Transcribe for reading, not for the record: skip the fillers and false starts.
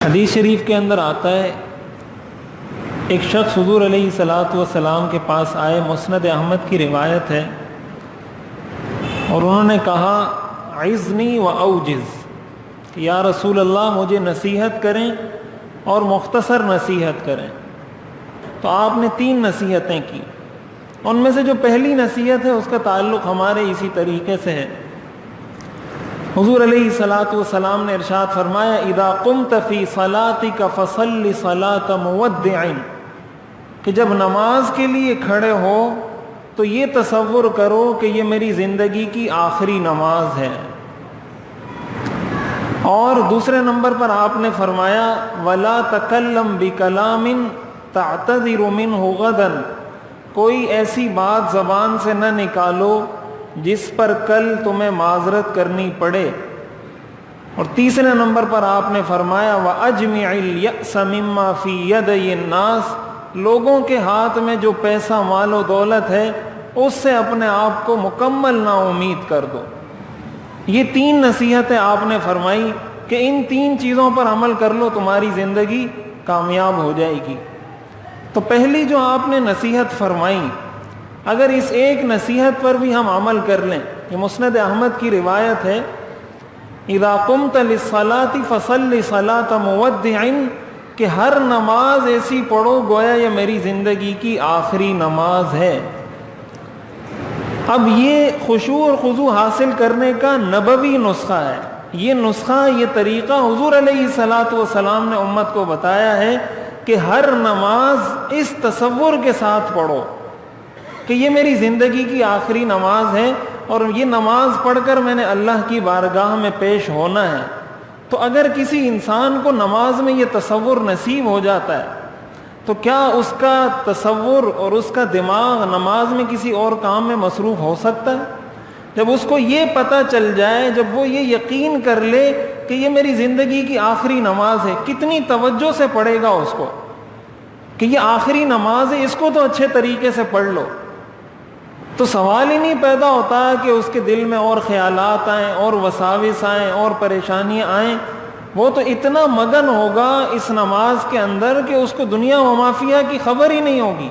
حدیث شریف کے اندر آتا ہے ایک شخص حضور علیہ الصلاۃ والسلام کے پاس آئے، مسند احمد کی روایت ہے، اور انہوں نے کہا عظنی و اوجز، کہ یا رسول اللہ مجھے نصیحت کریں اور مختصر نصیحت کریں۔ تو آپ نے 3 نصیحتیں کی، ان میں سے جو پہلی نصیحت ہے اس کا تعلق ہمارے اسی طریقے سے ہے۔ حضور علیہ الصلاۃ والسلام نے ارشاد فرمایا اذا قمت فی صلاتک فصل صلاۃ مودع، کہ جب نماز کے لیے کھڑے ہو تو یہ تصور کرو کہ یہ میری زندگی کی آخری نماز ہے۔ اور دوسرے نمبر پر آپ نے فرمایا ولا تکلم بکلام تعتذر منہ غدا، کوئی ایسی بات زبان سے نہ نکالو جس پر کل تمہیں معذرت کرنی پڑے۔ اور تیسرے نمبر پر آپ نے فرمایا وَأَجْمِعِ الْيَأْسَ مِمَّا فِي يَدَيِ النَّاسِ، لوگوں کے ہاتھ میں جو پیسہ مال و دولت ہے اس سے اپنے آپ کو مکمل نا امید کر دو۔ یہ 3 نصیحتیں آپ نے فرمائی کہ ان 3 چیزوں پر عمل کر لو، تمہاری زندگی کامیاب ہو جائے گی۔ تو پہلی جو آپ نے نصیحت فرمائی، اگر اس ایک نصیحت پر بھی ہم عمل کر لیں، یہ مسند احمد کی روایت ہے اذا قمت للصلاة فصل صلاة مودع، کہ ہر نماز ایسی پڑھو گویا یہ میری زندگی کی آخری نماز ہے۔ اب یہ خشوع اور خضوع حاصل کرنے کا نبوی نسخہ ہے، یہ نسخہ، یہ طریقہ حضور علیہ الصلاۃ والسلام نے امت کو بتایا ہے کہ ہر نماز اس تصور کے ساتھ پڑھو کہ یہ میری زندگی کی آخری نماز ہے اور یہ نماز پڑھ کر میں نے اللہ کی بارگاہ میں پیش ہونا ہے۔ تو اگر کسی انسان کو نماز میں یہ تصور نصیب ہو جاتا ہے تو کیا اس کا تصور اور اس کا دماغ نماز میں کسی اور کام میں مصروف ہو سکتا ہے؟ جب اس کو یہ پتہ چل جائے، جب وہ یہ یقین کر لے کہ یہ میری زندگی کی آخری نماز ہے، کتنی توجہ سے پڑھے گا اس کو کہ یہ آخری نماز ہے، اس کو تو اچھے طریقے سے پڑھ لو۔ تو سوال ہی نہیں پیدا ہوتا کہ اس کے دل میں اور خیالات آئیں اور وساوس آئیں اور پریشانیاں آئیں، وہ تو اتنا مگن ہوگا اس نماز کے اندر کہ اس کو دنیا و ما فیہا کی خبر ہی نہیں ہوگی۔